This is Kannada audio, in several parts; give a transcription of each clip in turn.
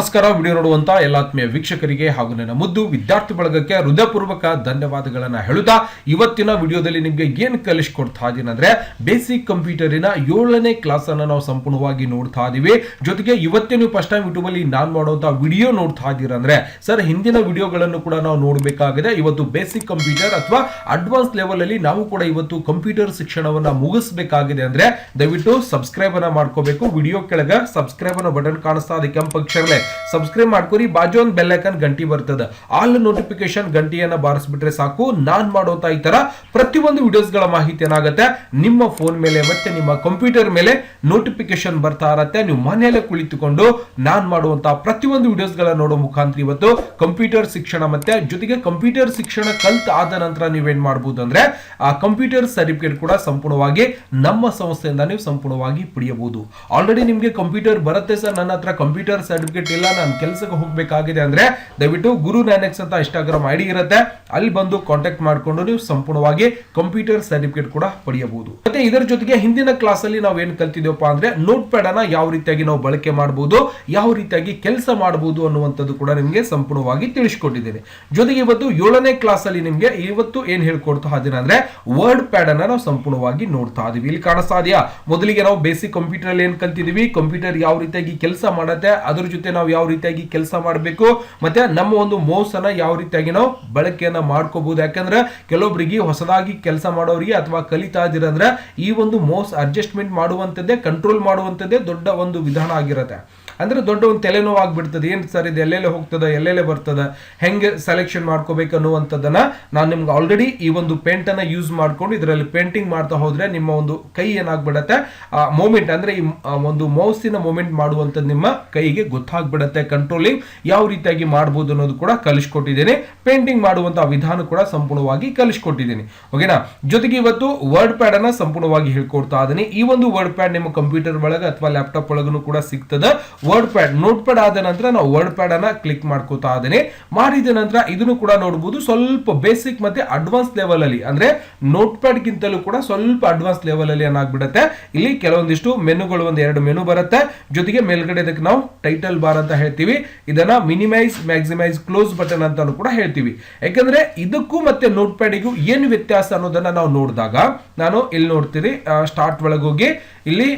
ನಮಸ್ಕಾರ. ವಿಡಿಯೋ ನೋಡುವಂತ ಎಲ್ಲ ಆತ್ಮೀಯ ವೀಕ್ಷಕರಿಗೆ ಹಾಗೂ ನನ್ನ ಮುದ್ದು ವಿದ್ಯಾರ್ಥಿ ಬಳಗಕ್ಕೆ ಹೃದಯಪೂರ್ವಕ ಧನ್ಯವಾದಗಳನ್ನ ಹೇಳುತ್ತಾ ಇವತ್ತಿನ ವಿಡಿಯೋದಲ್ಲಿ ನಿಮಗೆ ಏನು ಕಲಿಸ್ಕೊಡ್ತಾ ಇದೀನಿ ಅಂದ್ರೆ ಬೇಸಿಕ್ ಕಂಪ್ಯೂಟರಿನ 7ನೇ ಕ್ಲಾಸ್ ಅನ್ನ ನಾವು ಸಂಪೂರ್ಣವಾಗಿ ನೋಡ್ತಾ ಇದೀವಿ. ಜೊತೆಗೆ ಇವತ್ತೇ ನೀವು ಫಸ್ಟ್ ಟೈಮ್ ಯೂಟ್ಯೂಬ್ ಅಲ್ಲಿ ನಾನು ಮಾಡುವಂತ ವಿಡಿಯೋ ನೋಡ್ತಾ ಇದ್ದೀರಾ ಅಂದ್ರೆ ಸರ್ ಹಿಂದಿನ ವಿಡಿಯೋಗಳನ್ನು ಕೂಡ ನಾವು ನೋಡಬೇಕಾಗಿದೆ. ಇವತ್ತು ಬೇಸಿಕ್ ಕಂಪ್ಯೂಟರ್ ಅಥವಾ ಅಡ್ವಾನ್ಸ್ ಲೆವೆಲ್ ಅಲ್ಲಿ ನಾವು ಕೂಡ ಇವತ್ತು ಕಂಪ್ಯೂಟರ್ ಶಿಕ್ಷಣವನ್ನ ಮುಗಿಸಬೇಕಾಗಿದೆ ಅಂದ್ರೆ ದಯವಿಟ್ಟು ಸಬ್ಸ್ಕ್ರೈಬ್ ಅನ್ನ ಮಾಡ್ಕೋಬೇಕು. ವಿಡಿಯೋ ಕೆಳಗೆ ಸಬ್ಸ್ಕ್ರೈಬ್ ಅನ್ನೋ ಬಟನ್ ಕಾಣಿಸ್ತಾ ಇದೆ ಕೆಂಪು ಅಕ್ಷರಲೆ ಸಬ್ಸ್ಕ್ರೈಬ್ ಮಾಡ್ಕೊರಿ. ಬಾಜು ಒಂದು ಬೆಲ್ ಐಕಾನ್ ಗಂಟಿ ಬರ್ತದೆ, ಆಲ್ ನೋಟಿಫಿಕೇಶನ್ ಗಂಟಿಯನ್ನ ಬಾರಿಸ್ಬಿಟ್ರೆ ಸಾಕು. ನಾನ್ ಮಾಡುವಂತ ಈ ತರ ಪ್ರತಿಯೊಂದು ವಿಡಿಯೋಸ್ ಗಳ ಮಾಹಿತಿ ಏನಾಗುತ್ತೆ ನಿಮ್ಮ ಫೋನ್ ಮೇಲೆ ಮತ್ತೆ ನಿಮ್ಮ ಕಂಪ್ಯೂಟರ್ ಮೇಲೆ ನೋಟಿಫಿಕೇಶನ್ ಬರ್ತಾ ಇರತ್ತೆ. ನೀವು ಮನೆಯಲ್ಲೇ ಕುಳಿತುಕೊಂಡು ನಾನ್ ಮಾಡುವಂತ ಪ್ರತಿಯೊಂದು ವಿಡಿಯೋಸ್ ಗಳ ನೋಡೋ ಮುಖಾಂತರ ಇವತ್ತು ಕಂಪ್ಯೂಟರ್ ಶಿಕ್ಷಣ ಮತ್ತೆ ಜೊತೆಗೆ ಕಂಪ್ಯೂಟರ್ ಶಿಕ್ಷಣ ಕಲ್ತ್ ಆದ ನಂತರ ನೀವೇನ್ ಮಾಡಬಹುದು ಅಂದ್ರೆ ಆ ಕಂಪ್ಯೂಟರ್ ಸರ್ಟಿಫಿಕೇಟ್ ಕೂಡ ಸಂಪೂರ್ಣವಾಗಿ ನಮ್ಮ ಸಂಸ್ಥೆಯಿಂದ ನೀವು ಸಂಪೂರ್ಣವಾಗಿ ಪಡೆಯಬಹುದು. ಆಲ್ರೆಡಿ ನಿಮ್ಗೆ ಕಂಪ್ಯೂಟರ್ ಬರುತ್ತೆ ಸರ್, ನನ್ನ ಹತ್ರ ಕಂಪ್ಯೂಟರ್ ಸರ್ಟಿಫಿಕೇಟ್ ಇಲ್ಲ, ನಾನು ಕೆಲಸಕ್ಕೆ ಹೋಗಬೇಕಾಗಿದೆ ಅಂದ್ರೆ ದಯವಿಟ್ಟು ಗುರು ನ್ಯಾನೆಕ್ಸ್ ಅಂತ ಇನ್ಸ್ಟಾಗ್ರಾಮ್ ಐಡಿ ಇರುತ್ತೆ, ಅಲ್ಲಿ ಬಂದು ಕಾಂಟ್ಯಾಕ್ಟ್ ಮಾಡಿಕೊಂಡು ನೀವು ಸಂಪೂರ್ಣವಾಗಿ ಕಂಪ್ಯೂಟರ್ ಸರ್ಟಿಫಿಕೇಟ್ ಕೂಡ ಪಡೆಯಬಹುದು. ಮತ್ತೆ ಇದರ ಜೊತೆಗೆ ಹಿಂದಿನ ಕ್ಲಾಸ್ ಅಲ್ಲಿ ನಾವು ಏನ್ ಕಲ್ತಿದ್ದೇವಪ್ಪ ಅಂದ್ರೆ ನೋಟ್ ಪ್ಯಾಡ್ ಅನ್ನ ಯಾವ ರೀತಿಯಾಗಿ ನಾವು ಬಳಕೆ ಮಾಡಬಹುದು, ಯಾವ ರೀತಿಯಾಗಿ ಕೆಲಸ ಮಾಡಬಹುದು ಅನ್ನುವಂಥದ್ದು ಕೂಡ ನಿಮಗೆ ಸಂಪೂರ್ಣವಾಗಿ ತಿಳಿಸಿಕೊಟ್ಟಿದ್ದೇನೆ. ಜೊತೆಗೆ ಇವತ್ತು 7ನೇ ಕ್ಲಾಸ್ ಅಲ್ಲಿ ನಿಮ್ಗೆ ಇವತ್ತು ಏನ್ ಹೇಳ್ಕೊಡ್ತಾ ಇದ್ದೀನಿ ಅಂದ್ರೆ ವರ್ಡ್ ಪ್ಯಾಡ್ ಅನ್ನ ನಾವು ಸಂಪೂರ್ಣವಾಗಿ ನೋಡ್ತಾ ಇದೀವಿ. ಇಲ್ಲಿ ಕಾಣಿಸ್ತಾ ಇದೆಯಾ? ಮೊದಲಿಗೆ ನಾವು ಬೇಸಿಕ್ ಕಂಪ್ಯೂಟರ್ ಅಲ್ಲಿ ಏನ್ ಕಲ್ತಿದೀವಿ, ಕಂಪ್ಯೂಟರ್ ಯಾವ ರೀತಿಯಾಗಿ ಕೆಲಸ ಮಾಡುತ್ತೆ, ಅದರ ಜೊತೆ ನಾವು ಯಾವ ರೀತಿಯಾಗಿ ಕೆಲಸ ಮಾಡಬೇಕು, ಮತ್ತೆ ನಮ್ಮ ಒಂದು ಮೌಸ್ ಅನ್ನ ಯಾವ ರೀತಿಯಾಗಿ ನಾವು ಬಳಕೆಯನ್ನ ಮಾಡ್ಕೋಬಹುದು. ಯಾಕಂದ್ರೆ ಕೆಲವೊಬ್ಬರಿಗೆ ಹೊಸದಾಗಿ ಕೆಲಸ ಮಾಡೋರಿಗೆ ಅಥವಾ ಕಲಿತಾ ಇದ್ದೀರಂದ್ರೆ ಈ ಒಂದು ಮೌಸ್ ಅಡ್ಜಸ್ಟ್ಮೆಂಟ್ ಮಾಡುವಂತದ್ದೇ ಕಂಟ್ರೋಲ್ ಮಾಡುವಂತದ್ದೇ ದೊಡ್ಡ ಒಂದು ವಿಧಾನ ಆಗಿರುತ್ತೆ. ಅಂದ್ರೆ ದೊಡ್ಡ ಒಂದು ತಲೆನೋವು ಆಗ್ಬಿಡ್ತದೆ. ಏನ್ ಸರ್ ಇದು ಎಲ್ಲೆಲ್ಲೇ ಹೋಗ್ತದೆ, ಎಲ್ಲೆಲ್ಲೇ ಬರ್ತದೆ, ಹೆಂಗೆ ಸೆಲೆಕ್ಷನ್ ಮಾಡ್ಕೋಬೇಕು ಅನ್ನುವಂಥದ್ದನ್ನ ನಾನು ನಿಮ್ಗೆ ಆಲ್ರೆಡಿ ಈ ಒಂದು ಪೇಂಟ್ ಅನ್ನ ಯೂಸ್ ಮಾಡ್ಕೊಂಡು ಇದರಲ್ಲಿ ಪೇಂಟಿಂಗ್ ಮಾಡ್ತಾ ಹೋದ್ರೆ ನಿಮ್ಮ ಒಂದು ಕೈ ಏನಾಗ್ಬಿಡತ್ತೆ, ಆ ಮೂಮೆಂಟ್ ಅಂದ್ರೆ ಈ ಒಂದು ಮೌಸಿನ ಮೂಮೆಂಟ್ ಮಾಡುವಂಥದ್ದು ನಿಮ್ಮ ಕೈಗೆ ಗೊತ್ತಾಗ್ಬಿಡತ್ತೆ. ಕಂಟ್ರೋಲಿಂಗ್ ಯಾವ ರೀತಿಯಾಗಿ ಮಾಡಬಹುದು ಅನ್ನೋದು ಕೂಡ ಕಲಿಸ್ಕೊಟ್ಟಿದ್ದೇನೆ. ಪೇಂಟಿಂಗ್ ಮಾಡುವಂತಹ ವಿಧಾನ ಕೂಡ ಸಂಪೂರ್ಣವಾಗಿ ಕಲಿಸ್ಕೊಟ್ಟಿದ್ದೀನಿ. ಓಕೆನಾ? ಜೊತೆಗೆ ಇವತ್ತು ವರ್ಡ್ ಪ್ಯಾಡ್ ಅನ್ನ ಸಂಪೂರ್ಣವಾಗಿ ಹೇಳ್ಕೊಡ್ತಾ ಇದ್ದೀನಿ. ಈ ಒಂದು ವರ್ಡ್ ಪ್ಯಾಡ್ ನಿಮ್ಮ ಕಂಪ್ಯೂಟರ್ ಒಳಗೆ ಅಥವಾ ಲ್ಯಾಪ್ಟಾಪ್ ಒಳಗೂ ಕೂಡ ಸಿಗ್ತದೆ. ವರ್ಡ್ ಪ್ಯಾಡ್ ನೋಟ್ ಪ್ಯಾಡ್ ಆದ ನಂತರ ನಾವು ವರ್ಡ್ ಪ್ಯಾಡ್ ಅನ್ನ ಕ್ಲಿಕ್ ಮಾಡ್ಕೋತಾ ಇದ್ದೀನಿ. ಮಾಡಿದ ನಂತರ ಇದನ್ನು ಕೂಡ ನೋಡಬಹುದು. ಸ್ವಲ್ಪ ಬೇಸಿಕ್ ಮತ್ತೆ ಅಡ್ವಾನ್ಸ್ ಲೆವೆಲ್ ಅಲ್ಲಿ ಅಂದ್ರೆ ನೋಟ್ ಪ್ಯಾಡ್ ಗಿಂತಲೂ ಕೂಡ ಸ್ವಲ್ಪ ಅಡ್ವಾನ್ಸ್ ಲೆವೆಲ್ ಅಲ್ಲಿ ಏನಾಗ್ಬಿಡುತ್ತೆ, ಇಲ್ಲಿ ಕೆಲವೊಂದಿಷ್ಟು ಮೆನುಗಳು, ಒಂದು 2 ಮೆನು ಬರುತ್ತೆ. ಜೊತೆಗೆ ಮೇಲ್ಗಡೆ ಇದಕ್ಕೆ ನಾವು ಟೈಟಲ್ ಬಾರ್ ಅಂತ ಹೇಳ್ತೀವಿ, ಇದನ್ನ ಮಿನಿಮೈಸ್, ಮ್ಯಾಕ್ಸಿಮೈಸ್, ಕ್ಲೋಸ್ ಬಟನ್ ಅಂತಾನು ಕೂಡ ಹೇಳ್ತೀವಿ. ಯಾಕಂದ್ರೆ ಇದಕ್ಕೂ ಮತ್ತೆ ನೋಟ್ ಪ್ಯಾಡಿಗೂ ಏನು ವ್ಯತ್ಯಾಸ ಅನ್ನೋದನ್ನ ನಾವು ನೋಡಿದಾಗ ನಾನು ಇಲ್ಲಿ ನೋಡ್ತೀರಿ ಸ್ಟಾರ್ಟ್ ಒಳಗೆ ಹೋಗಿ ಇಲ್ಲಿ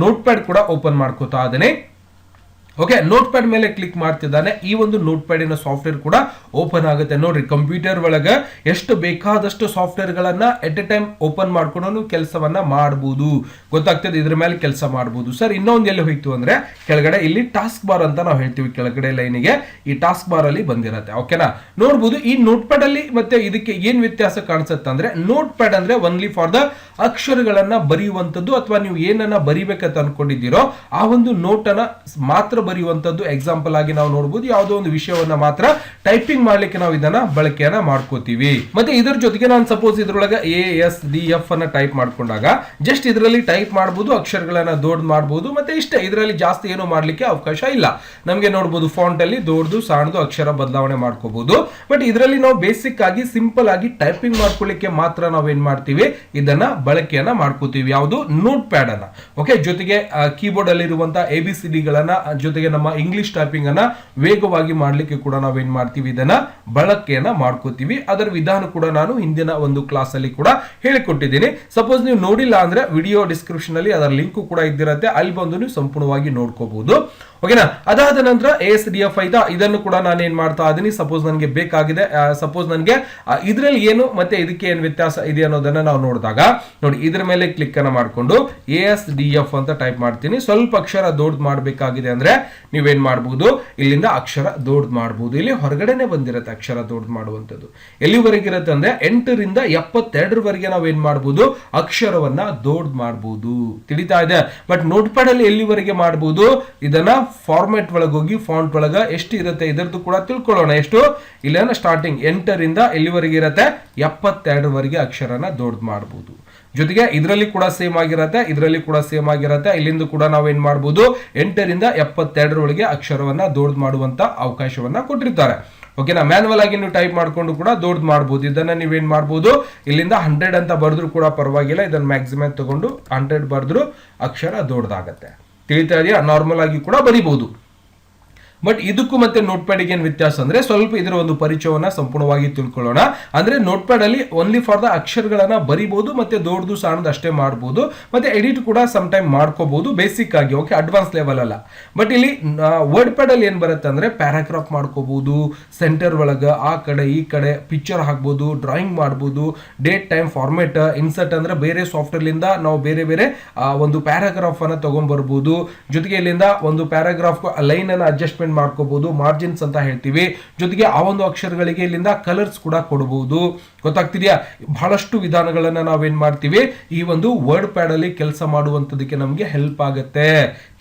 ನೋಟ್ ಪ್ಯಾಡ್ ಕೂಡ ಓಪನ್ ಮಾಡ್ಕೋತಾ ಇದ್ದೇನೆ. ಓಕೆ, ನೋಟ್ ಪ್ಯಾಡ್ ಮೇಲೆ ಕ್ಲಿಕ್ ಮಾಡ್ತಿದ್ದಾನೆ. ಈ ಒಂದು ನೋಟ್ ಪ್ಯಾಡಿನ ಸಾಫ್ಟ್ವೇರ್ ಕೂಡ ಓಪನ್ ಆಗುತ್ತೆ. ನೋಡ್ರಿ, ಕಂಪ್ಯೂಟರ್ ಒಳಗೆ ಎಷ್ಟು ಬೇಕಾದಷ್ಟು ಸಾಫ್ಟ್ವೇರ್ ಗಳನ್ನ ಎಟ್ ಎ ಟೈಮ್ ಓಪನ್ ಮಾಡ್ಕೊಂಡು ಕೆಲಸವನ್ನ ಮಾಡಬಹುದು, ಗೊತ್ತಾಗ್ತದೆ. ಇದ್ರ ಮೇಲೆ ಕೆಲಸ ಮಾಡಬಹುದು. ಸರ್ ಇನ್ನೊಂದು ಎಲ್ಲಿ ಹೋಯ್ತು ಅಂದ್ರೆ ಕೆಳಗಡೆ ಇಲ್ಲಿ ಟಾಸ್ಕ್ ಬಾರ್ ಅಂತ ನಾವು ಹೇಳ್ತೀವಿ, ಕೆಳಗಡೆ ಲೈನಿಗೆ ಈ ಟಾಸ್ಕ್ ಬಾರ್ ಅಲ್ಲಿ ಬಂದಿರತ್ತೆ. ಓಕೆನಾ? ನೋಡಬಹುದು ಈ ನೋಟ್ ಪ್ಯಾಡ್ ಅಲ್ಲಿ ಮತ್ತೆ ಇದಕ್ಕೆ ಏನ್ ವ್ಯತ್ಯಾಸ ಕಾಣಿಸುತ್ತೆ ಅಂದ್ರೆ ನೋಟ್ ಪ್ಯಾಡ್ ಅಂದ್ರೆ ಓನ್ಲಿ ಫಾರ್ ದ ಅಕ್ಷರಗಳನ್ನ ಬರೆಯುವಂತದ್ದು ಅಥವಾ ನೀವು ಏನನ್ನ ಬರಿಬೇಕಂತ ಅನ್ಕೊಂಡಿದ್ದೀರೋ ಆ ಒಂದು ನೋಟ್ ಅನ್ನ ಮಾತ್ರ ಬರೆಯುವಂತದ್ದು. ಎಕ್ಸಾಂಪಲ್ ಆಗಿ ನಾವು ನೋಡಬಹುದು, ಯಾವುದೋ ಒಂದು ವಿಷಯವನ್ನ ಮಾತ್ರ ಟೈಪಿಂಗ್ ಮಾಡ್ಲಿಕ್ಕೆ ನಾವು ಇದನ್ನ ಬಳಕೆಯನ್ನ ಮಾಡ್ಕೋತೀವಿ. ಮತ್ತೆ ಇದರ ಜೊತೆಗೆ ನಾನು ಸಪೋಸ್ ಇದ್ರೊಳಗೆ ASDF ಅನ್ನ ಟೈಪ್ ಮಾಡ್ಕೊಂಡಾಗ ಜಸ್ಟ್ ಇದರಲ್ಲಿ ಟೈಪ್ ಮಾಡಬಹುದು, ಅಕ್ಷರಗಳನ್ನ ದೊಡ್ಡ ಮಾಡಬಹುದು, ಮತ್ತೆ ಇಷ್ಟೇ. ಇದರಲ್ಲಿ ಜಾಸ್ತಿ ಏನು ಮಾಡ್ಲಿಕ್ಕೆ ಅವಕಾಶ ಇಲ್ಲ. ನಮಗೆ ನೋಡಬಹುದು ಫಾಂಟ್ ಅಲ್ಲಿ ದೊಡ್ಡದು ಸಣ್ಣದು ಅಕ್ಷರ ಬದಲಾವಣೆ ಮಾಡ್ಕೋಬಹುದು. ಬಟ್ ಇದರಲ್ಲಿ ನಾವು ಬೇಸಿಕ್ ಆಗಿ ಸಿಂಪಲ್ ಆಗಿ ಟೈಪಿಂಗ್ ಮಾಡ್ಕೊಳ್ಳಿಕ್ಕೆ ಮಾತ್ರ ನಾವೇನ್ ಮಾಡ್ತೀವಿ, ಇದನ್ನ ಬಳಕೆಯನ್ನ ಮಾಡ್ಕೋತೀವಿ. ಯಾವುದು? ನೋಟ್ ಪ್ಯಾಡ್ ಅನ್ನ. ಓಕೆ, ಜೊತೆಗೆ ಕೀಬೋರ್ಡ್ ಅಲ್ಲಿ ಇರುವಂತಹ ABCD ಗಳನ್ನ ಜೊತೆಗೆ ನಮ್ಮ ಇಂಗ್ಲಿಷ್ ಟೈಪಿಂಗ್ ಅನ್ನ ವೇಗವಾಗಿ ಮಾಡ್ಲಿಕ್ಕೆ ಕೂಡ ನಾವೇನ್ ಮಾಡ್ತೀವಿ, ಇದನ್ನ ಬಳಕೆಯನ್ನ ಮಾಡ್ಕೋತೀವಿ. ಅದರ ವಿಧಾನ ಕೂಡ ನಾನು ಹಿಂದಿನ ಒಂದು ಕ್ಲಾಸ್ ಅಲ್ಲಿ ಕೂಡ ಹೇಳಿಕೊಟ್ಟಿದ್ದೀನಿ. ಸಪೋಸ್ ನೀವು ನೋಡಿಲ್ಲ ಅಂದ್ರೆ ವಿಡಿಯೋ ಡಿಸ್ಕ್ರಿಪ್ಷನ್ ಅಲ್ಲಿ ಅದರ ಲಿಂಕ್ ಕೂಡ ಇದ್ದಿರುತ್ತೆ, ಅಲ್ಲಿ ಬಂದು ನೀವು ಸಂಪೂರ್ಣವಾಗಿ ನೋಡ್ಕೋಬಹುದು. ಓಕೆನಾ? ಅದಾದ ನಂತರ ASDF ಆಯ್ತಾ, ಇದನ್ನು ಕೂಡ ನಾನು ಏನ್ ಮಾಡ್ತಾ ಇದ್ದೀನಿ, ಸಪೋಸ್ ನನಗೆ ಬೇಕಾಗಿದೆ, ಸಪೋಸ್ ನನಗೆ ಇದ್ರಲ್ಲಿ ಏನು ಮತ್ತೆ ಇದಕ್ಕೆ ಏನು ವ್ಯತ್ಯಾಸ ಇದೆ ಅನ್ನೋದನ್ನ ನಾವು ನೋಡಿದಾಗ ನೋಡಿ, ಇದ್ರ ಮೇಲೆ ಕ್ಲಿಕ್ ಅನ್ನ ಮಾಡ್ಕೊಂಡು ASDF ಅಂತ ಟೈಪ್ ಮಾಡ್ತೀನಿ. ಸ್ವಲ್ಪ ಅಕ್ಷರ ದೊಡ್ಡ ಮಾಡಬೇಕಾಗಿದೆ ಅಂದ್ರೆ ನೀವೇನ್ ಮಾಡಬಹುದು, ಇಲ್ಲಿಂದ ಅಕ್ಷರ ದೊಡ್ಡ ಮಾಡಬಹುದು. ಇಲ್ಲಿ ಹೊರಗಡೆನೆ ಬಂದಿರುತ್ತೆ ಅಕ್ಷರ ದೊಡ್ಡ ಮಾಡುವಂತದ್ದು. ಎಲ್ಲಿವರೆಗೆ ಇರುತ್ತೆ ಅಂದ್ರೆ 8 ರಿಂದ 72 ನಾವು ಏನ್ ಮಾಡಬಹುದು, ಅಕ್ಷರವನ್ನ ದೊಡ್ಡ ಮಾಡಬಹುದು. ತಿಳಿತಾ ಇದೆ? ಬಟ್ ನೋಟ್ ಪ್ಯಾಡ್ ಅಲ್ಲಿ ಎಲ್ಲಿವರೆಗೆ ಮಾಡಬಹುದು, ಇದನ್ನ ಫಾರ್ಮೆಟ್ ಒಳಗೆ ಹೋಗಿ ಫಾಂಟ್ ಒಳಗ ಎಷ್ಟು ಇರುತ್ತೆ ಇದರದ್ದು ಕೂಡ ತಿಳ್ಕೊಳ್ಳೋಣ. ಎಷ್ಟು ಇಲ್ಲ ಸ್ಟಾರ್ಟಿಂಗ್ 8 ರಿಂದ ಎಲ್ಲಿವರೆಗೆ ಇರುತ್ತೆ, 72 ಅಕ್ಷರನ ದೊಡ್ಡ ಮಾಡಬಹುದು. ಜೊತೆಗೆ ಇದರಲ್ಲಿ ಕೂಡ ಸೇಮ್ ಆಗಿರುತ್ತೆ, ಇದರಲ್ಲಿ ಕೂಡ ಸೇಮ್ ಆಗಿರುತ್ತೆ. ಇಲ್ಲಿಂದ ಕೂಡ ನಾವೇನ್ ಮಾಡಬಹುದು, 8 ರಿಂದ 72 ಅಕ್ಷರವನ್ನ ದೊಡ್ಡ ಮಾಡುವಂತ ಅವಕಾಶವನ್ನ ಕೊಟ್ಟಿರ್ತಾರೆ. ಓಕೆನಾ? ಮ್ಯಾನ್ಯಲ್ ಆಗಿ ನೀವು ಟೈಪ್ ಮಾಡ್ಕೊಂಡು ಕೂಡ ದೊಡ್ಡ ಮಾಡಬಹುದು. ಇದನ್ನ ನೀವೇನ್ ಮಾಡಬಹುದು, ಇಲ್ಲಿಂದ 100 ಅಂತ ಬರೆದ್ರು ಕೂಡ ಪರವಾಗಿಲ್ಲ, ಇದನ್ನ ಮ್ಯಾಕ್ಸಿಮಮ್ ತಗೊಂಡು 100 ಬರೆದ್ರು ಅಕ್ಷರ ದೊಡ್ಡದಾಗತ್ತೆ. ತಿಳಿತಾ ಇದೆಯಾ? ನಾರ್ಮಲ್ ಆಗಿ ಕೂಡ ಬರೀಬಹುದು. ಬಟ್ ಇದಕ್ಕೂ ಮತ್ತೆ ನೋಟ್ ಪ್ಯಾಡ್ ಏನ್ ವ್ಯತ್ಯಾಸ ಅಂದ್ರೆ ಸ್ವಲ್ಪ ಇದರ ಒಂದು ಪರಿಚಯವನ್ನ ಸಂಪೂರ್ಣವಾಗಿ ತಿಳ್ಕೊಳ್ಳೋಣ. ಅಂದ್ರೆ ನೋಟ್ ಪ್ಯಾಡ್ ಅಲ್ಲಿ ಓನ್ಲಿ ಫಾರ್ ದ ಅಕ್ಷರಗಳನ್ನ ಬರಿಬಹುದು ಮತ್ತೆ ದೊಡ್ಡದು ಸಣ್ಣದು ಅಷ್ಟೇ ಮಾಡಬಹುದು, ಮತ್ತೆ ಎಡಿಟ್ ಕೂಡ ಸಮ್ ಟೈಮ್ ಮಾಡ್ಕೋಬಹುದು ಬೇಸಿಕ್ ಆಗಿ. ಓಕೆ, ಅಡ್ವಾನ್ಸ್ ಲೆವೆಲ್ ಅಲ್ಲ. ಬಟ್ ಇಲ್ಲಿ ವರ್ಡ್ ಪ್ಯಾಡ್ ಅಲ್ಲಿ ಏನ್ ಬರುತ್ತೆ ಅಂದ್ರೆ ಪ್ಯಾರಾಗ್ರಾಫ್ ಮಾಡ್ಕೋಬಹುದು, ಸೆಂಟರ್ ಒಳಗ ಆ ಕಡೆ ಈ ಕಡೆ ಪಿಕ್ಚರ್ ಹಾಕ್ಬಹುದು, ಡ್ರಾಯಿಂಗ್ ಮಾಡಬಹುದು, ಡೇಟ್ ಟೈಮ್ ಫಾರ್ಮೆಟ್, ಇನ್ಸರ್ಟ್ ಅಂದ್ರೆ ಬೇರೆ ಸಾಫ್ಟ್ವೇರ್ ಲಿಂದ ನಾವು ಬೇರೆ ಬೇರೆ ಒಂದು ಪ್ಯಾರಾಗ್ರಾಫ್ ಅನ್ನ ತಗೊಂಡ್ ಬರ್ಬೋದು. ಜೊತೆಗೆ ಇಲ್ಲಿಂದ ಒಂದು ಪ್ಯಾರಾಗ್ರಾಫ್ ಲೈನ್ ಅನ್ನ ಅಡ್ಜಸ್ಟ್ಮೆಂಟ್ ಮಾಡ್ಕೋಬಹುದು, ಮಾರ್ಜಿನ್ಸ್ ಅಂತ ಹೇಳ್ತೀವಿ. ಜೊತೆಗೆ ಆ ಒಂದು ಅಕ್ಷರಗಳಿಗೆ ಇಲ್ಲಿಂದ ಕಲರ್ಸ್ ಕೂಡ ಕೊಡಬಹುದು. ಗೊತ್ತಾಗ್ತಿದ್ಯಾ? ಬಹಳಷ್ಟು ವಿಧಾನಗಳನ್ನ ನಾವೇನ್ ಮಾಡ್ತೀವಿ ಈ ಒಂದು ವರ್ಡ್ ಪ್ಯಾಡ್ ಅಲ್ಲಿ ಕೆಲಸ ಮಾಡುವಂತದಕ್ಕೆ ನಮ್ಗೆ ಹೆಲ್ಪ್ ಆಗುತ್ತೆ.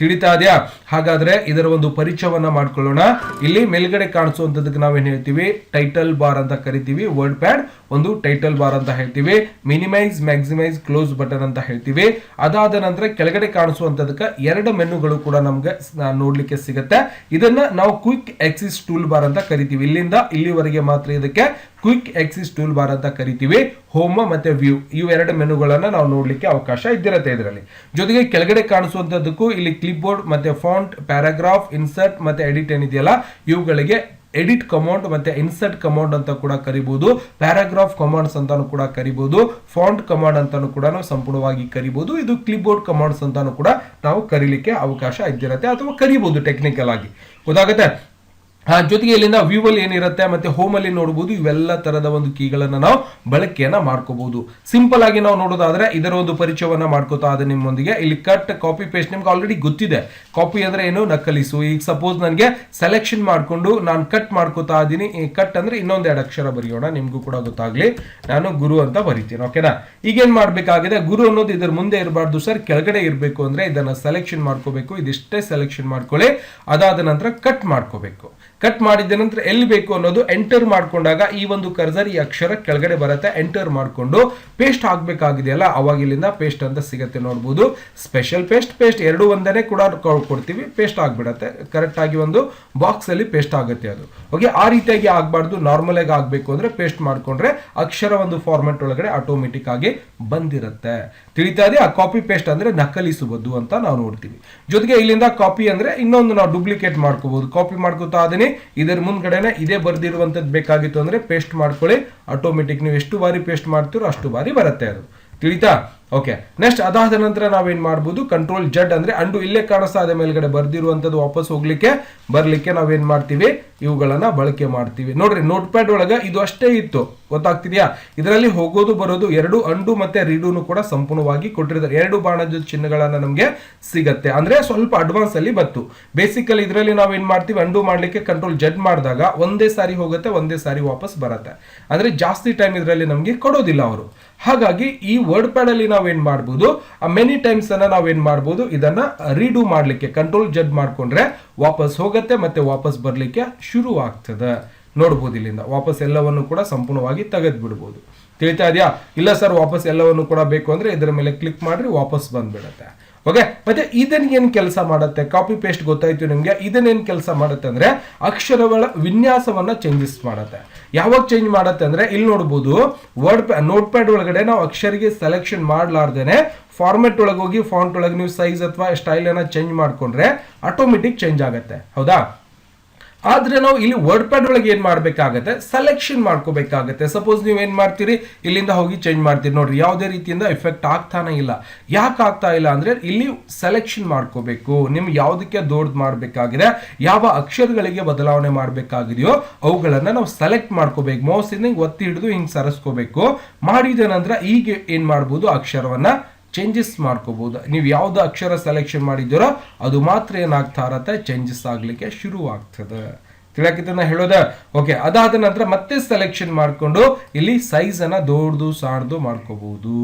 ತಿಳಿತಾ ಇದೆಯಾ? ಹಾಗಾದ್ರೆ ಇದರ ಒಂದು ಪರಿಚಯವನ್ನ ಮಾಡ್ಕೊಳ್ಳೋಣ. ಇಲ್ಲಿ ಮೇಲ್ಗಡೆ ಕಾಣಿಸುವಂತದಕ್ಕೆ ನಾವೇನ್ ಹೇಳ್ತೀವಿ ಟೈಟಲ್ ಬಾರ್ ಅಂತ ಕರಿತೀವಿ. ವರ್ಡ್ ಪ್ಯಾಡ್ ಒಂದು ಟೈಟಲ್ ಬಾರ್ ಅಂತ ಹೇಳ್ತೀವಿ. ಮಿನಿಮೈಸ್, ಮ್ಯಾಕ್ಸಿಮೈಸ್, ಕ್ಲೋಸ್ ಬಟನ್ ಅಂತ ಹೇಳ್ತೀವಿ. ಅದಾದ ನಂತರ ಕೆಳಗಡೆ ಕಾಣಿಸುವಂತದಕ್ಕೆ ಎರಡು ಮೆನುಗಳು ಕೂಡ ನಮ್ಗೆ ನೋಡ್ಲಿಕ್ಕೆ ಸಿಗುತ್ತೆ. ಇದನ್ನ ನಾವು ಕ್ವಿಕ್ ಆಕ್ಸಿಸ್ ಟೂಲ್ ಬಾರ್ ಅಂತ ಕರಿತೀವಿ. ಇಲ್ಲಿಂದ ಇಲ್ಲಿವರೆಗೆ ಮಾತ್ರ ಇದಕ್ಕೆ ಕ್ವಿಕ್ ಆಕ್ಸಿಸ್ ಟೂಲ್ ಬಾರ್ ಅಂತ ಕರಿತೀವಿ. ಹೋಮ್ ಮತ್ತೆ ವ್ಯೂ ಇವು ಎರಡು ಮೆನುಗಳನ್ನ ನಾವು ನೋಡ್ಲಿಕ್ಕೆ ಅವಕಾಶ ಇದ್ದಿರುತ್ತೆ ಇದರಲ್ಲಿ. ಜೊತೆಗೆ ಕೆಳಗಡೆ ಕಾಣಿಸುವಂತದ್ದಕ್ಕೂ ಇಲ್ಲಿ ಕ್ಲಿಪ್ ಬೋರ್ಡ್ ಮತ್ತೆ ಫಾಂಟ್, ಪ್ಯಾರಾಗ್ರಾಫ್, ಇನ್ಸರ್ಟ್ ಮತ್ತೆ ಎಡಿಟ್ ಏನಿದೆಯಲ್ಲ ಇವುಗಳಿಗೆ ಎಡಿಟ್ ಕಮಾಂಡ್ ಮತ್ತೆ ಇನ್ಸರ್ಟ್ ಕಮಾಂಡ್ ಅಂತ ಕೂಡ ಕರಿಬಹುದು. ಪ್ಯಾರಾಗ್ರಾಫ್ ಕಮಾಂಡ್ಸ್ ಅಂತಾನು ಕೂಡ ಕರಿಬಹುದು. ಫಾಂಟ್ ಕಮಾಂಡ್ ಅಂತಾನು ಕೂಡ ನಾವು ಸಂಪೂರ್ಣವಾಗಿ ಕರಿಬಹುದು. ಇದು ಕ್ಲಿಪ್ ಬೋರ್ಡ್ ಕಮಾಂಡ್ಸ್ ಅಂತಾನು ಕೂಡ ನಾವು ಕರೀಲಿಕ್ಕೆ ಅವಕಾಶ ಇದ್ದಿರುತ್ತೆ ಅಥವಾ ಕರಿಬಹುದು ಟೆಕ್ನಿಕಲ್ ಆಗಿ. ಗೊತ್ತಾಗುತ್ತೆ? ಜೊತೆಗೆ ಇಲ್ಲಿಂದ ವ್ಯೂ ಅಲ್ಲಿ ಏನಿರುತ್ತೆ ಮತ್ತೆ ಹೋಮ್ ಅಲ್ಲಿ ನೋಡಬಹುದು. ಇವೆಲ್ಲ ತರದ ಒಂದು ಕೀಗಳನ್ನ ನಾವು ಬಳಕೆಯನ್ನ ಮಾಡ್ಕೋಬಹುದು. ಸಿಂಪಲ್ ಆಗಿ ನಾವು ನೋಡೋದಾದ್ರೆ ಇದರ ಒಂದು ಪರಿಚಯವನ್ನ ಮಾಡ್ಕೋತಾ ಇದೆ ನಿಮ್ಮೊಂದಿಗೆ. ಇಲ್ಲಿ ಕಟ್, ಕಾಪಿ, ಪೇಸ್ಟ್ ನಿಮ್ಗೆ ಆಲ್ರೆಡಿ ಗೊತ್ತಿದೆ. ಕಾಪಿ ಅಂದ್ರೆ ಏನು? ನಕಲಿಸು. ಈಗ ಸಪೋಸ್ ನನಗೆ ಸೆಲೆಕ್ಷನ್ ಮಾಡ್ಕೊಂಡು ನಾನು ಕಟ್ ಮಾಡ್ಕೋತಾ ಇದೀನಿ. ಕಟ್ ಅಂದ್ರೆ ಇನ್ನೊಂದೆರಡು ಅಕ್ಷರ ಬರೆಯೋಣ, ನಿಮ್ಗೂ ಕೂಡ ಗೊತ್ತಾಗ್ಲಿ. ನಾನು ಗುರು ಅಂತ ಬರಿತೀನಿ. ಓಕೆನಾ? ಈಗೇನ್ ಮಾಡ್ಬೇಕಾಗಿದೆ, ಗುರು ಅನ್ನೋದು ಇದರ ಮುಂದೆ ಇರಬಾರ್ದು ಸರ್, ಕೆಳಗಡೆ ಇರಬೇಕು. ಅಂದ್ರೆ ಇದನ್ನ ಸೆಲೆಕ್ಷನ್ ಮಾಡ್ಕೋಬೇಕು. ಇದಿಷ್ಟೇ ಸೆಲೆಕ್ಷನ್ ಮಾಡ್ಕೊಳ್ಳಿ. ಅದಾದ ನಂತರ ಕಟ್ ಮಾಡ್ಕೋಬೇಕು. ಕಟ್ ಮಾಡಿದ ನಂತರ ಎಲ್ಲಿ ಬೇಕು ಅನ್ನೋದು ಎಂಟರ್ ಮಾಡ್ಕೊಂಡಾಗ ಈ ಒಂದು ಕರ್ಸರ್ ಈ ಅಕ್ಷರ ಕೆಳಗಡೆ ಬರುತ್ತೆ. ಎಂಟರ್ ಮಾಡ್ಕೊಂಡು ಪೇಸ್ಟ್ ಆಗ್ಬೇಕಾಗಿದೆಯಲ್ಲ ಅವಾಗ ಇಲ್ಲಿಂದ ಪೇಸ್ಟ್ ಅಂತ ಸಿಗುತ್ತೆ. ನೋಡಬಹುದು ಸ್ಪೆಷಲ್ ಪೇಸ್ಟ್ ಎರಡು ಒಂದನೇ ಕೂಡ ಕೊಡ್ತೀವಿ. ಪೇಸ್ಟ್ ಆಗ್ಬಿಡತ್ತೆ ಕರೆಕ್ಟ್ ಆಗಿ ಒಂದು ಬಾಕ್ಸ್ ಅಲ್ಲಿ ಪೇಸ್ಟ್ ಆಗುತ್ತೆ ಅದು. ಓಕೆ, ಆ ರೀತಿಯಾಗಿ ಆಗ್ಬಾರ್ದು. ನಾರ್ಮಲ್ ಆಗಿ ಆಗ್ಬೇಕು ಅಂದ್ರೆ ಪೇಸ್ಟ್ ಮಾಡ್ಕೊಂಡ್ರೆ ಅಕ್ಷರ ಒಂದು ಫಾರ್ಮೆಟ್ ಒಳಗಡೆ ಆಟೋಮೆಟಿಕ್ ಆಗಿ ಬಂದಿರುತ್ತೆ. ತಿಳಿತಾ ಇದೆ? ಆ ಕಾಪಿ ಪೇಸ್ಟ್ ಅಂದ್ರೆ ನಕಲಿಸುವುದು ಅಂತ ನಾವು ನೋಡ್ತೀವಿ. ಜೊತೆಗೆ ಇಲ್ಲಿಂದ ಕಾಪಿ ಅಂದ್ರೆ ಇನ್ನೊಂದು ನಾವು ಡೂಪ್ಲಿಕೇಟ್ ಮಾಡ್ಕೋಬಹುದು. ಕಾಪಿ ಮಾಡ್ಕೋತಾ ಅದನ್ನೇ ಇದರ ಮುಂದ್ಗಡೆನೆ ಇದೇ ಬರ್ದಿರುವಂತದ್ದು ಬೇಕಾಗಿತ್ತು ಅಂದ್ರೆ ಪೇಸ್ಟ್ ಮಾಡ್ಕೊಳ್ಳಿ. ಆಟೋಮೆಟಿಕ್ ನೀವು ಎಷ್ಟು ಬಾರಿ ಪೇಸ್ಟ್ ಮಾಡ್ತೀರೋ ಅಷ್ಟು ಬಾರಿ ಬರುತ್ತೆ ಅದು. ತಿಳಿತಾ? ಓಕೆ, ನೆಕ್ಸ್ಟ್ ಅದಾದ ನಂತರ ನಾವೇನ್ ಮಾಡಬಹುದು, ಕಂಟ್ರೋಲ್ ಜೆಡ್ ಅಂದ್ರೆ ಅಂಡು. ಇಲ್ಲೇ ಕಾಣಿಸ್ತಾ ಇದೆ ಮೇಲ್ಗಡೆ ಬರ್ದಿರುವಂತದ್ದು ವಾಪಸ್ ಹೋಗ್ಲಿಕ್ಕೆ ಬರ್ಲಿಕ್ಕೆ ನಾವೇನ್ ಮಾಡ್ತೀವಿ ಇವುಗಳನ್ನ ಬಳಕೆ ಮಾಡ್ತೀವಿ. ನೋಡ್ರಿ ನೋಟ್ ಪ್ಯಾಡ್ ಒಳಗ ಇದು ಅಷ್ಟೇ ಇತ್ತು. ಗೊತ್ತಾಗ್ತಿದ್ಯಾ? ಇದರಲ್ಲಿ ಹೋಗೋದು ಬರೋದು ಎರಡು ಅಂಡು ಮತ್ತೆ ರೀಡೂನು ಕೂಡ ಸಂಪೂರ್ಣವಾಗಿ ಕೊಟ್ಟಿರ್ತಾರೆ. ಎರಡು ಬಾಣದ ಚಿಹ್ನೆಗಳನ್ನ ನಮ್ಗೆ ಸಿಗತ್ತೆ. ಅಂದ್ರೆ ಸ್ವಲ್ಪ ಅಡ್ವಾನ್ಸ್ ಅಲ್ಲಿ ಬತ್ತು. ಬೇಸಿಕಲಿ ಇದರಲ್ಲಿ ನಾವೇನ್ ಮಾಡ್ತೀವಿ ಅಂಡು ಮಾಡ್ಲಿಕ್ಕೆ ಕಂಟ್ರೋಲ್ ಜೆಡ್ ಮಾಡಿದಾಗ ಒಂದೇ ಸಾರಿ ಹೋಗುತ್ತೆ, ಒಂದೇ ಸಾರಿ ವಾಪಸ್ ಬರುತ್ತೆ. ಅಂದ್ರೆ ಜಾಸ್ತಿ ಟೈಮ್ ಇದರಲ್ಲಿ ನಮ್ಗೆ ಕೊಡೋದಿಲ್ಲ ಅವರು. ಹಾಗಾಗಿ ಈ ವರ್ಡ್ ಪ್ಯಾಡ್ ಅಲ್ಲಿ ನಾವೇನ್ ಮಾಡಬಹುದು, ಮೆನಿ ಟೈಮ್ಸ್ ಅನ್ನ ನಾವೇನ್ ಮಾಡಬಹುದು, ಇದನ್ನ ರೀಡೂ ಮಾಡ್ಲಿಕ್ಕೆ ಕಂಟ್ರೋಲ್ ಜೆಡ್ ಮಾಡ್ಕೊಂಡ್ರೆ ವಾಪಸ್ ಹೋಗುತ್ತೆ ಮತ್ತೆ ವಾಪಸ್ ಬರ್ಲಿಕ್ಕೆ ಶುರು ಆಗ್ತದೆ. ನೋಡ್ಬೋದು ಇಲ್ಲಿಂದ ವಾಪಸ್ ಎಲ್ಲವನ್ನು ಕೂಡ ಸಂಪೂರ್ಣವಾಗಿ ತೆಗೆದು ಬಿಡ್ಬೋದು. ತಿಳಿತಾ ಇದೆಯಾ? ಇಲ್ಲ ಸರ್ ವಾಪಸ್ ಎಲ್ಲವನ್ನು ಕೂಡ ಬೇಕು ಅಂದ್ರೆ ಇದರ ಮೇಲೆ ಕ್ಲಿಕ್ ಮಾಡ್ರಿ ವಾಪಸ್ ಬಂದ್ಬಿಡುತ್ತೆ. ಓಕೆ, ಮತ್ತೆ ಇದನ್ನ ಏನ್ ಕೆಲಸ ಮಾಡುತ್ತೆ? ಕಾಪಿ ಪೇಸ್ಟ್ ಗೊತ್ತಾಯ್ತು ನಿಮ್ಗೆ. ಇದನ್ನೇನ್ ಕೆಲಸ ಮಾಡುತ್ತೆ ಅಂದ್ರೆ ಅಕ್ಷರಗಳ ವಿನ್ಯಾಸವನ್ನ ಚೇಂಜಸ್ ಮಾಡುತ್ತೆ. ಯಾವಾಗ ಚೇಂಜ್ ಮಾಡುತ್ತೆ ಅಂದ್ರೆ ಇಲ್ಲಿ ನೋಡಬಹುದು ನೋಟ್ ಪ್ಯಾಡ್ ಒಳಗಡೆ ನಾವು ಅಕ್ಷರಿಗೆ ಸೆಲೆಕ್ಷನ್ ಮಾಡ್ಲಾರ್ದೇನೆ ಫಾರ್ಮೆಟ್ ಒಳಗೆ ಹೋಗಿ ಫಾಂಟ್ ಒಳಗೆ ನೀವು ಸೈಜ್ ಅಥವಾ ಸ್ಟೈಲ್ ಅನ್ನ ಚೇಂಜ್ ಮಾಡ್ಕೊಂಡ್ರೆ ಆಟೋಮೆಟಿಕ್ ಚೇಂಜ್ ಆಗುತ್ತೆ. ಹೌದಾ? ಆದ್ರೆ ನಾವು ಇಲ್ಲಿ ವರ್ಡ್ ಪ್ಯಾಡ್ ಒಳಗೆ ಏನ್ ಮಾಡ್ಬೇಕಾಗತ್ತೆ, ಸೆಲೆಕ್ಷನ್ ಮಾಡ್ಕೋಬೇಕಾಗತ್ತೆ. ಸಪೋಸ್ ನೀವು ಏನ್ ಮಾಡ್ತೀರಿ, ಇಲ್ಲಿಂದ ಹೋಗಿ ಚೇಂಜ್ ಮಾಡ್ತೀರಿ. ನೋಡ್ರಿ ಯಾವುದೇ ರೀತಿಯಿಂದ ಎಫೆಕ್ಟ್ ಆಗ್ತಾನೆ ಇಲ್ಲ. ಯಾಕೆ ಆಗ್ತಾ ಇಲ್ಲ ಅಂದ್ರೆ ಇಲ್ಲಿ ಸೆಲೆಕ್ಷನ್ ಮಾಡ್ಕೋಬೇಕು. ನಿಮ್ಗೆ ಯಾವುದಕ್ಕೆ ದೊಡ್ಡದು ಮಾಡ್ಬೇಕಾಗಿದೆ, ಯಾವ ಅಕ್ಷರಗಳಿಗೆ ಬದಲಾವಣೆ ಮಾಡ್ಬೇಕಾಗಿದೆಯೋ ಅವುಗಳನ್ನ ನಾವು ಸೆಲೆಕ್ಟ್ ಮಾಡ್ಕೋಬೇಕು. ಮೌಸ್ ಇಂದ ಒತ್ತಿ ಹಿಡಿದು ಹಿಂಗ್ ಸರಿಸ್ಕೋಬೇಕು. ಮಾಡಿದ ನಂತರ ಈಗ ಏನ್ ಮಾಡ್ಬೋದು, ಅಕ್ಷರವನ್ನ ಚೇಂಜಸ್ ಮಾಡ್ಕೋಬಹುದು. ನೀವು ಯಾವ್ದು ಅಕ್ಷರ ಸೆಲೆಕ್ಷನ್ ಮಾಡಿದ್ದೀರೋ ಅದು ಮಾತ್ರ ಏನಾಗ್ತಾ ಇರತ್ತೆ, ಚೇಂಜಸ್ ಆಗ್ಲಿಕ್ಕೆ ಶುರು ಆಗ್ತದೆ. ತಿಳಕಿತನ ಹೇಳೋದ? ಓಕೆ, ಅದಾದ ನಂತರ ಮತ್ತೆ ಸೆಲೆಕ್ಷನ್ ಮಾಡ್ಕೊಂಡು ಇಲ್ಲಿ ಸೈಜ್ ಅನ್ನ ದೊಡ್ಡದು ಸಣ್ಣದು ಮಾಡ್ಕೋಬಹುದು.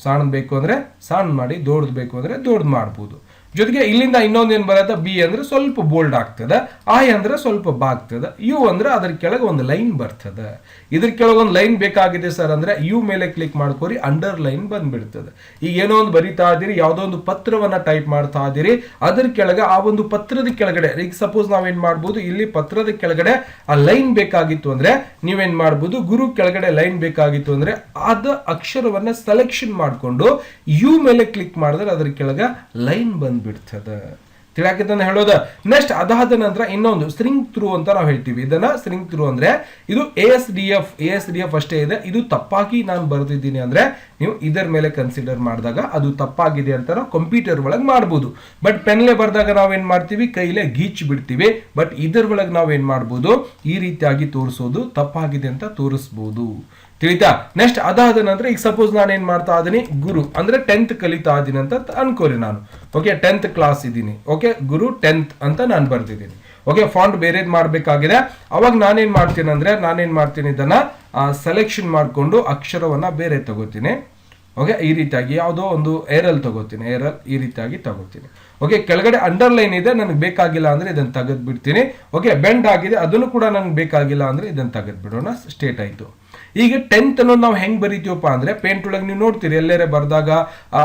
ಸಣ್ಣ ಬೇಕು ಅಂದ್ರೆ ಸಣ್ಣ ಮಾಡಿ, ದೊಡ್ಡದು ಬೇಕು ಅಂದ್ರೆ ದೊಡ್ಡದು ಮಾಡ್ಬೋದು. ಜೊತೆಗೆ ಇಲ್ಲಿಂದ ಇನ್ನೊಂದು ಏನ್ ಬರುತ್ತೆ, ಬಿ ಅಂದ್ರೆ ಸ್ವಲ್ಪ ಬೋಲ್ಡ್ ಆಗ್ತದೆ, ಐ ಅಂದ್ರೆ ಸ್ವಲ್ಪ ಬಾಗ್ತದೆ, ಯು ಅಂದ್ರೆ ಅದ್ರ ಕೆಳಗೆ ಒಂದು ಲೈನ್ ಬರ್ತದೆ. ಇದ್ರ ಕೆಳಗೆ ಒಂದು ಲೈನ್ ಬೇಕಾಗಿದೆ ಸರ್ ಅಂದ್ರೆ ಯು ಮೇಲೆ ಕ್ಲಿಕ್ ಮಾಡ್ಕೋರಿ, ಅಂಡರ್ ಲೈನ್ ಬಂದ್ಬಿಡ್ತದೆ. ಈಗ ಏನೋ ಒಂದು ಬರಿತಾ ಇದೀರಿ, ಯಾವುದೋ ಒಂದು ಪತ್ರವನ್ನ ಟೈಪ್ ಮಾಡ್ತಾ ಇದೀರಿ, ಅದ್ರ ಕೆಳಗೆ ಆ ಒಂದು ಪತ್ರದ ಕೆಳಗಡೆ ಈಗ ಸಪೋಸ್ ನಾವೇನ್ ಮಾಡ್ಬೋದು, ಇಲ್ಲಿ ಪತ್ರದ ಕೆಳಗಡೆ ಆ ಲೈನ್ ಬೇಕಾಗಿತ್ತು ಅಂದ್ರೆ ನೀವೇನ್ ಮಾಡ್ಬೋದು, ಗುರು ಕೆಳಗಡೆ ಲೈನ್ ಬೇಕಾಗಿತ್ತು ಅಂದ್ರೆ ಅದ ಅಕ್ಷರವನ್ನ ಸೆಲೆಕ್ಷನ್ ಮಾಡ್ಕೊಂಡು ಯು ಮೇಲೆ ಕ್ಲಿಕ್ ಮಾಡಿದ್ರೆ ಅದ್ರ ಕೆಳಗೆ ಲೈನ್ ಬಂದ್ಬಿಡ್ತದೆ. ತಿಳಿಯಾಕಂತ ಹೇಳೋದ. ನೆಕ್ಸ್ಟ್ ಅದಾದ ನಂತರ ಇನ್ನೊಂದು ಸ್ಟ್ರಿಂಗ್ ಥ್ರೂ ಅಂತ ನಾವು ಹೇಳ್ತೀವಿ. ಇದನ್ನ ಸ್ಟ್ರಿಂಗ್ ಥ್ರೂ ಅಂದ್ರೆ ಇದು ASDF ಅಷ್ಟೇ ಇದೆ. ಇದು ತಪ್ಪಾಗಿ ನಾನು ಬರೆದಿದ್ದೀನಿ ಅಂದ್ರೆ ನೀವು ಇದರ ಮೇಲೆ ಕನ್ಸಿಡರ್ ಮಾಡಿದಾಗ ಅದು ತಪ್ಪಾಗಿದೆ ಅಂತ ನಾವು ಕಂಪ್ಯೂಟರ್ ಒಳಗೆ ಮಾಡ್ಬೋದು. ಬಟ್ ಪೆನ್ಲೆ ಬರೆದಾಗ ನಾವೇನ್ ಮಾಡ್ತೀವಿ, ಕೈಲೇ ಗೀಚ್ ಬಿಡ್ತೀವಿ. ಬಟ್ ಇದರ ಒಳಗೆ ನಾವೇನ್ ಮಾಡ್ಬೋದು, ಈ ರೀತಿಯಾಗಿ ತೋರಿಸೋದು ತಪ್ಪಾಗಿದೆ ಅಂತ ತೋರಿಸ್ಬೋದು. ತಿಳಿತಾ? ನೆಕ್ಸ್ಟ್ ಅದಾದ ನಂತರ ಈಗ ಸಪೋಸ್ ನಾನು ಏನ್ ಮಾಡ್ತಾ ಇದೀನಿ, ಗುರು ಅಂದ್ರೆ 10th ಕಲಿತಾ ಇದೀನಿ ಅಂತ ಅನ್ಕೋರಿ ನಾನು. ಓಕೆ, 10th ಕ್ಲಾಸ್ ಇದ್ದೀನಿ. ಓಕೆ, ಗುರು 10th ಅಂತ ನಾನು ಬರ್ದಿದ್ದೀನಿ. ಓಕೆ, ಫಾಂಟ್ ಬೇರೆದ್ ಮಾಡ್ಬೇಕಾಗಿದೆ. ಅವಾಗ ನಾನೇನ್ ಮಾಡ್ತೀನಿ ಇದನ್ನ ಸೆಲೆಕ್ಷನ್ ಮಾಡ್ಕೊಂಡು ಅಕ್ಷರವನ್ನ ಬೇರೆ ತಗೋತೀನಿ. ಓಕೆ, ಈ ರೀತಿಯಾಗಿ ಯಾವುದೋ ಒಂದು ಏರಲ್ ತಗೋತೀನಿ, ಈ ರೀತಿಯಾಗಿ ತಗೋತೀನಿ. ಓಕೆ, ಕೆಳಗಡೆ ಅಂಡರ್ಲೈನ್ ಇದೆ, ನನಗೆ ಬೇಕಾಗಿಲ್ಲ ಅಂದ್ರೆ ಇದನ್ನ ತೆಗೆದು ಬಿಡ್ತೀನಿ. ಓಕೆ, ಬೆಂಡ್ ಆಗಿದೆ, ಅದನ್ನು ಕೂಡ ನನಗೆ ಬೇಕಾಗಿಲ್ಲ ಅಂದ್ರೆ ಇದನ್ನ ತೆಗೆದು ಬಿಡೋಣ. ಸ್ಟೇಟ್ ಆಯ್ತು. ಈಗ 10th ಅನ್ನೋದು ನಾವು ಹೆಂಗ್ ಬರೀತೀವಪ್ಪ ಅಂದ್ರೆ ಪೇಂಟ್ ಒಳಗೆ ನೀವು ನೋಡ್ತೀರಿ ಎಲ್ಲರೇ ಬರ್ದಾಗ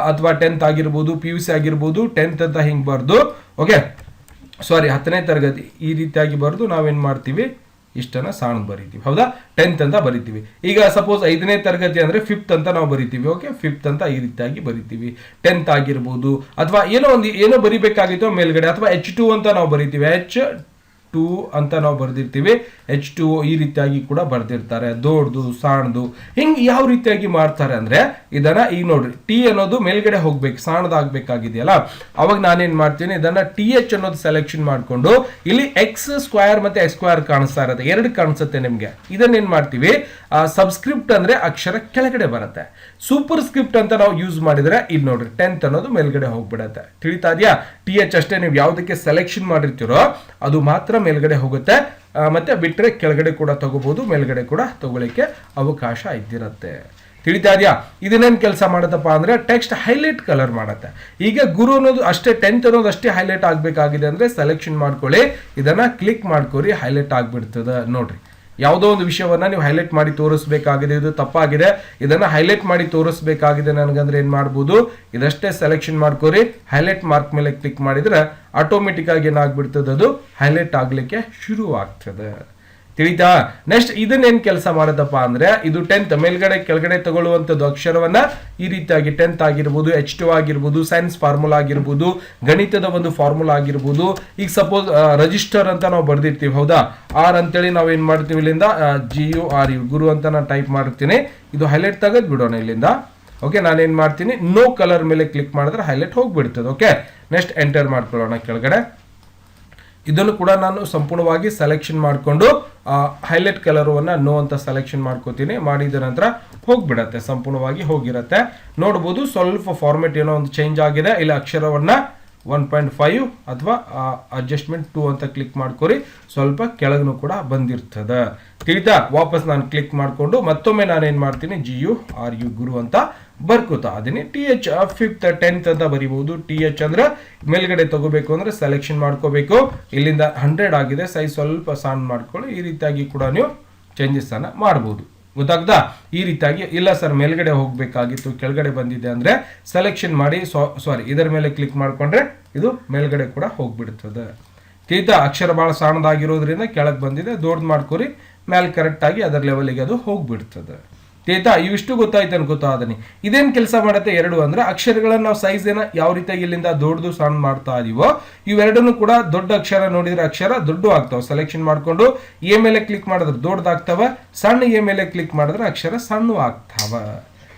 ಅಥವಾ 10th ಆಗಿರ್ಬೋದು, PUC ಆಗಿರ್ಬೋದು, 10th ಅಂತ ಹಿಂಗ್ ಬರ್ದು, ಓಕೆ ಸಾರಿ 10ನೇ ತರಗತಿ ಈ ರೀತಿಯಾಗಿ ಬರ್ದು ನಾವೇನ್ ಮಾಡ್ತೀವಿ, ಇಷ್ಟನ್ನ ಸಣ್ಣ ಬರೀತೀವಿ. ಹೌದಾ, 10th ಅಂತ ಬರೀತೀವಿ. ಈಗ ಸಪೋಸ್ 5ನೇ ತರಗತಿ ಅಂದ್ರೆ 5th ಅಂತ ನಾವು ಬರೀತೀವಿ. ಓಕೆ, 5th ಅಂತ ಈ ರೀತಿಯಾಗಿ ಬರೀತೀವಿ. 10th ಆಗಿರ್ಬೋದು, ಅಥವಾ ಏನೋ ಬರಿಬೇಕಾಗಿತ್ತು ಮೇಲ್ಗಡೆ, ಅಥವಾ H2 ಅಂತ ನಾವು ಬರೀತೀವಿ. H2 ಅಂತ ನಾವು ಬರ್ದಿರ್ತೀವಿ. H2O ಈ ರೀತಿಯಾಗಿ ಕೂಡ ಬರ್ದಿರ್ತಾರೆ, ದೊಡ್ಡದು ಸಣ್ಣದು. ಹಿಂಗ್ ಯಾವ ರೀತಿಯಾಗಿ ಮಾಡ್ತಾರೆ ಅಂದ್ರೆ ಇದನ್ನ ಈಗ ನೋಡ್ರಿ, ಟಿ ಅನ್ನೋದು ಮೇಲ್ಗಡೆ ಹೋಗ್ಬೇಕು, ಸಣ್ಣದಾಗ್ಬೇಕಾಗಿದೆಯಲ್ಲ, ಅವಾಗ ನಾನೇನ್ ಮಾಡ್ತೀನಿ, ಇದನ್ನ TH ಅನ್ನೋದು ಸೆಲೆಕ್ಷನ್ ಮಾಡ್ಕೊಂಡು ಇಲ್ಲಿ X² ಮತ್ತೆ S² ಕಾಣಿಸ್ತಾ ಇರುತ್ತೆ, ಎರಡು ಕಾಣಿಸುತ್ತೆ ನಿಮ್ಗೆ. ಇದನ್ನ ಏನ್ ಮಾಡ್ತೀವಿ, ಸಬ್ಸ್ಕ್ರಿಪ್ಟ್ ಅಂದ್ರೆ ಅಕ್ಷರ ಕೆಳಗಡೆ ಬರುತ್ತೆ. ಸೂಪರ್ ಸ್ಕ್ರಿಪ್ಟ್ ಅಂತ ನಾವು ಯೂಸ್ ಮಾಡಿದ್ರೆ ಇಲ್ಲಿ ನೋಡ್ರಿ 10th ಅನ್ನೋದು ಮೇಲ್ಗಡೆ ಹೋಗ್ಬಿಡತ್ತೆ. ತಿಳಿತಾ ಇದೆಯಾ? TH ಅಷ್ಟೇ, ನೀವು ಯಾವ್ದಕ್ಕೆ ಸೆಲೆಕ್ಷನ್ ಮಾಡಿರ್ತೀರೋ ಅದು ಮಾತ್ರ ಮೇಲ್ಗಡೆ ಹೋಗುತ್ತೆ. ಮತ್ತೆ ಬಿಟ್ಟರೆ ಕೆಳಗಡೆ ಕೂಡ ತಗೋಬಹುದು, ಮೇಲ್ಗಡೆ ಕೂಡ ತಗೊಳ್ಳಿಕ್ಕೆ ಅವಕಾಶ ಇದ್ದಿರುತ್ತೆ. ತಿಳಿತಾ ಇದೆಯಾ? ಇದನ್ನೇನು ಕೆಲಸ ಮಾಡುತ್ತಪ್ಪ ಅಂದ್ರೆ ಟೆಕ್ಸ್ಟ್ ಹೈಲೈಟ್ ಕಲರ್ ಮಾಡುತ್ತೆ. ಈಗ ಗುರು ಅನ್ನೋದು ಅಷ್ಟೇ, 10th ಅನ್ನೋದು ಅಷ್ಟೇ ಹೈಲೈಟ್ ಆಗಬೇಕಾಗಿದೆ ಅಂದ್ರೆ ಸೆಲೆಕ್ಷನ್ ಮಾಡ್ಕೊಳ್ಳಿ, ಇದನ್ನ ಕ್ಲಿಕ್ ಮಾಡ್ಕೊರಿ, ಹೈಲೈಟ್ ಆಗ್ಬಿಡ್ತದೆ. ನೋಡ್ರಿ, ಯಾವುದೋ ಒಂದು ವಿಷಯವನ್ನ ನೀವು ಹೈಲೈಟ್ ಮಾಡಿ ತೋರಿಸಬೇಕಾಗಿದೆ, ಇದು ತಪ್ಪಾಗಿದೆ, ಇದನ್ನ ಹೈಲೈಟ್ ಮಾಡಿ ತೋರಿಸಬೇಕಾಗಿದೆ ನನಗಂದ್ರೆ ಏನ್ ಮಾಡ್ಬೋದು, ಇದಷ್ಟೇ ಸೆಲೆಕ್ಷನ್ ಮಾಡ್ಕೋರಿ, ಹೈಲೈಟ್ ಮಾರ್ಕ್ ಮೇಲೆ ಕ್ಲಿಕ್ ಮಾಡಿದ್ರೆ ಆಟೋಮೆಟಿಕ್ ಆಗಿ ಏನಾಗ್ಬಿಡ್ತದೆ, ಅದು ಹೈಲೈಟ್ ಆಗ್ಲಿಕ್ಕೆ ಶುರು ಆಗ್ತದೆ. ತಿಳಿತಾ? ನೆಕ್ಸ್ಟ್ ಇದನ್ನೇನ್ ಕೆಲಸ ಮಾಡುತ್ತಪ್ಪ ಅಂದ್ರೆ ಇದು 10th ಮೇಲ್ಗಡೆ ಕೆಳಗಡೆ ತಗೊಳ್ಳುವಂಥದ್ದು ಅಕ್ಷರವನ್ನ ಈ ರೀತಿಯಾಗಿ 10th ಆಗಿರ್ಬೋದು, H2 ಆಗಿರ್ಬೋದು, ಸೈನ್ಸ್ ಫಾರ್ಮುಲಾ ಆಗಿರ್ಬೋದು, ಗಣಿತದ ಒಂದು ಫಾರ್ಮುಲಾ ಆಗಿರ್ಬೋದು. ಈಗ ಸಪೋಸ್ ರಿಜಿಸ್ಟರ್ ಅಂತ ನಾವು ಬರ್ದಿರ್ತೀವಿ. ಹೌದಾ, ಆರ್ ಅಂತೇಳಿ ನಾವು ಏನ್ ಮಾಡ್ತೀವಿ, ಇಲ್ಲಿಂದ GURU ಗುರು ಅಂತ ನಾನು ಟೈಪ್ ಮಾಡ್ತೀನಿ. ಇದು ಹೈಲೈಟ್ ತೆಗೆದು ಬಿಡೋಣ ಇಲ್ಲಿಂದ. ಓಕೆ, ನಾನೇನ್ ಮಾಡ್ತೀನಿ, ನೋ ಕಲರ್ ಮೇಲೆ ಕ್ಲಿಕ್ ಮಾಡಿದ್ರೆ ಹೈಲೈಟ್ ಹೋಗ್ಬಿಡ್ತದೆ. ಓಕೆ, ನೆಕ್ಸ್ಟ್ ಎಂಟರ್ ಮಾಡ್ಕೊಳ್ಳೋಣ ಕೆಳಗಡೆ. ಇದನ್ನು ಕೂಡ ನಾನು ಸಂಪೂರ್ಣವಾಗಿ ಸೆಲೆಕ್ಷನ್ ಮಾಡಿಕೊಂಡು ಹೈಲೈಟ್ ಕಲರ್ವನ್ನ ನೋ ಅಂತ ಸೆಲೆಕ್ಷನ್ ಮಾಡ್ಕೋತೀನಿ. ಮಾಡಿದ ನಂತರ ಹೋಗ್ಬಿಡತ್ತೆ, ಸಂಪೂರ್ಣವಾಗಿ ಹೋಗಿರತ್ತೆ. ನೋಡ್ಬೋದು ಸ್ವಲ್ಪ ಫಾರ್ಮೆಟ್ ಏನೋ ಒಂದು ಚೇಂಜ್ ಆಗಿದೆ. ಇಲ್ಲಿ ಅಕ್ಷರವನ್ನ 1.5 ಅಥವಾ ಅಡ್ಜಸ್ಟ್ಮೆಂಟ್ 2 ಅಂತ ಕ್ಲಿಕ್ ಮಾಡ್ಕೊರಿ, ಸ್ವಲ್ಪ ಕೆಳಗೂ ಕೂಡ ಬಂದಿರ್ತದೆ. ತಿಳಿತಾ? ವಾಪಸ್ ನಾನು ಕ್ಲಿಕ್ ಮಾಡಿಕೊಂಡು ಮತ್ತೊಮ್ಮೆ ನಾನೇನ್ ಮಾಡ್ತೀನಿ, GURU ಗುರು ಅಂತ ಬರ್ಕೋತಾ ಅದನ್ನೇ. TH 5th 10th ಅಂತ ಬರೀಬಹುದು. TH ಅಂದ್ರೆ ಮೇಲ್ಗಡೆ ತಗೋಬೇಕು ಅಂದ್ರೆ ಸೆಲೆಕ್ಷನ್ ಮಾಡ್ಕೋಬೇಕು. ಇಲ್ಲಿಂದ 100 ಆಗಿದೆ, ಸೈಜ್ ಸ್ವಲ್ಪ ಸಣ್ಣ ಮಾಡ್ಕೊಳ್ಳಿ. ಈ ರೀತಿಯಾಗಿ ಕೂಡ ನೀವು ಚೇಂಜಸ್ ಅನ್ನ ಮಾಡಬಹುದು. ಗೊತ್ತಾಗ್ತಾ? ಈ ರೀತಿಯಾಗಿ ಇಲ್ಲ ಸರ್ ಮೇಲ್ಗಡೆ ಹೋಗ್ಬೇಕಾಗಿತ್ತು, ಕೆಳಗಡೆ ಬಂದಿದೆ ಅಂದ್ರೆ ಸೆಲೆಕ್ಷನ್ ಮಾಡಿ ಸಾರಿ ಇದರ ಮೇಲೆ ಕ್ಲಿಕ್ ಮಾಡ್ಕೊಂಡ್ರೆ ಇದು ಮೇಲ್ಗಡೆ ಕೂಡ ಹೋಗ್ಬಿಡ್ತದೆ. ತಿಳಿತಾ? ಅಕ್ಷರ ಬಹಳ ಸಣ್ಣದಾಗಿರೋದ್ರಿಂದ ಕೆಳಗೆ ಬಂದಿದೆ, ದೊಡ್ಡದು ಮಾಡ್ಕೊರಿ, ಮೇಲೆ ಕರೆಕ್ಟ್ ಆಗಿ ಅದರ ಲೆವೆಲ್ಗೆ ಅದು ಹೋಗ್ಬಿಡ್ತದೆ. ತಿಳಿತಾ? ಇವಿಷ್ಟು ಗೊತ್ತಾಯ್ತು ಅನ್ಕೋತಾ ಅದನಿ. ಇದೇನ್ ಕೆಲಸ ಮಾಡುತ್ತೆ, ಎರಡು ಅಂದ್ರೆ ಅಕ್ಷರಗಳನ್ನ ನಾವು ಸೈಜ್ ಏನ ಯಾವ ರೀತಿಯಾಗಿ ಇಲ್ಲಿಂದ ದೊಡ್ಡದು ಸಣ್ಣ ಮಾಡ್ತಾ ಇದೀವೋ ಇವೆರಡನ್ನು ಕೂಡ ದೊಡ್ಡ ಅಕ್ಷರ ನೋಡಿದ್ರೆ ಅಕ್ಷರ ದೊಡ್ಡ ಆಗ್ತಾವ. ಸೆಲೆಕ್ಷನ್ ಮಾಡ್ಕೊಂಡು ಎ ಮೇಲೆ ಕ್ಲಿಕ್ ಮಾಡಿದ್ರೆ ದೊಡ್ಡದಾಗ್ತಾವ, ಸಣ್ಣ ಎ ಮೇಲೆ ಕ್ಲಿಕ್ ಮಾಡಿದ್ರೆ ಅಕ್ಷರ ಸಣ್ಣ ಆಗ್ತಾವ.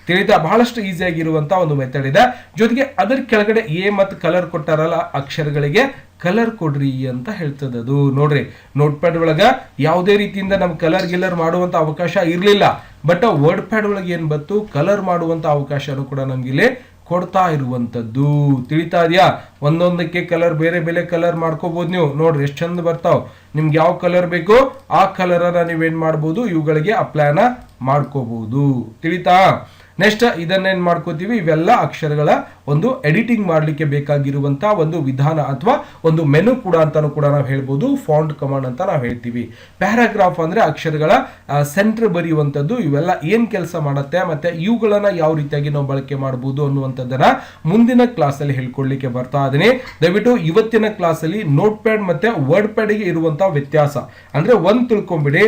ತಿಳಿತಾ? ಬಹಳಷ್ಟು ಈಸಿ ಆಗಿರುವಂತ ಒಂದು ಮೆಥಡ್ ಇದೆ. ಜೊತೆಗೆ ಅದರ ಕೆಳಗಡೆ ಎ ಮತ್ತು ಕಲರ್ ಕೊಟ್ಟಾರಲ್ಲ ಅಕ್ಷರಗಳಿಗೆ ಕಲರ್ ಕೊಡ್ರಿ ಅಂತ ಹೇಳ್ತದೆ ಅದು. ನೋಡ್ರಿ, ನೋಟ್ ಪ್ಯಾಡ್ ಒಳಗ ಯಾವುದೇ ರೀತಿಯಿಂದ ನಮ್ ಕಲರ್ ಗಿಲ್ಲರ್ ಮಾಡುವಂತ ಅವಕಾಶ ಇರ್ಲಿಲ್ಲ. ಬಟ್ ವರ್ಡ್ ಪ್ಯಾಡ್ ಒಳಗೆ ಏನ್ ಬಂತು, ಕಲರ್ ಮಾಡುವಂತ ಅವಕಾಶನೂ ಕೂಡ ನಮ್ಗೆ ಇಲ್ಲಿ ಕೊಡ್ತಾ ಇರುವಂತದ್ದು. ತಿಳಿತಾ ಇದೆಯಾ? ಒಂದೊಂದಕ್ಕೆ ಕಲರ್ ಬೇರೆ ಬೇರೆ ಕಲರ್ ಮಾಡ್ಕೋಬಹುದು ನೀವು. ನೋಡ್ರಿ ಎಷ್ಟು ಚಂದ ಬರ್ತಾವ್. ನಿಮ್ಗೆ ಯಾವ ಕಲರ್ ಬೇಕೋ ಆ ಕಲರ್ ಅನ್ನ ನೀವೇನ್ ಮಾಡ್ಬೋದು, ಇವುಗಳಿಗೆ ಅಪ್ಲೈನ ಮಾಡ್ಕೋಬಹುದು. ತಿಳಿತಾ? ನೆಕ್ಸ್ಟ್ ಇದನ್ನೇನ್ ಮಾಡ್ಕೋತೀವಿ, ಇವೆಲ್ಲ ಅಕ್ಷರಗಳ ಒಂದು ಎಡಿಟಿಂಗ್ ಮಾಡ್ಲಿಕ್ಕೆ ಬೇಕಾಗಿರುವಂತ ಒಂದು ವಿಧಾನ ಅಥವಾ ಒಂದು ಮೆನು ಕೂಡ ಅಂತಾನು ಕೂಡ ನಾವು ಹೇಳ್ಬೋದು. ಫಾಂಟ್ ಕಮಾಂಡ್ ಅಂತ ನಾವು ಹೇಳ್ತೀವಿ. ಪ್ಯಾರಾಗ್ರಾಫ್ ಅಂದ್ರೆ ಅಕ್ಷರಗಳ ಸೆಂಟರ್ ಬರೆಯುವಂತದ್ದು. ಇವೆಲ್ಲ ಏನ್ ಕೆಲಸ ಮಾಡುತ್ತೆ ಮತ್ತೆ ಇವುಗಳನ್ನ ಯಾವ ರೀತಿಯಾಗಿ ನಾವು ಬಳಕೆ ಮಾಡಬಹುದು ಅನ್ನುವಂಥದ್ದನ್ನ ಮುಂದಿನ ಕ್ಲಾಸ್ ಅಲ್ಲಿ ಹೇಳ್ಕೊಡ್ಲಿಕ್ಕೆ ಬರ್ತಾ ಇದೀನಿ. ದಯವಿಟ್ಟು ಇವತ್ತಿನ ಕ್ಲಾಸ್ ಅಲ್ಲಿ ನೋಟ್ ಪ್ಯಾಡ್ ಮತ್ತೆ ವರ್ಡ್ ಪ್ಯಾಡ್ ಗೆ ಇರುವಂತಹ ವ್ಯತ್ಯಾಸ ಅಂದ್ರೆ ಒಂದ್ ತಿಳ್ಕೊಂಡ್ಬಿಡಿ.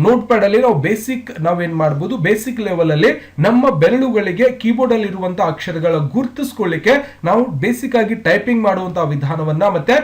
ನೋಟ್ ಪ್ಯಾಡ್ ಅಲ್ಲಿ ನಾವು ಬೇಸಿಕ್ ನಾವೇನ್ ಮಾಡಬಹುದು, ಬೇಸಿಕ್ ಲೆವೆಲ್ ಅಲ್ಲಿ ನಮ್ಮ ಬೆರಳುಗಳಿಗೆ ಕೀಬೋರ್ಡ್ ಅಲ್ಲಿ ಇರುವಂತಹ ಅಕ್ಷರಗಳ ಗುರುತಿಸ್ಕೊಳ್ಳಿಕ್ಕೆ ನಾವು ಬೇಸಿಕ್ ಆಗಿ ಟೈಪಿಂಗ್ ಮಾಡುವಂತಹ ವಿಧಾನವನ್ನ ಮತ್ತೆ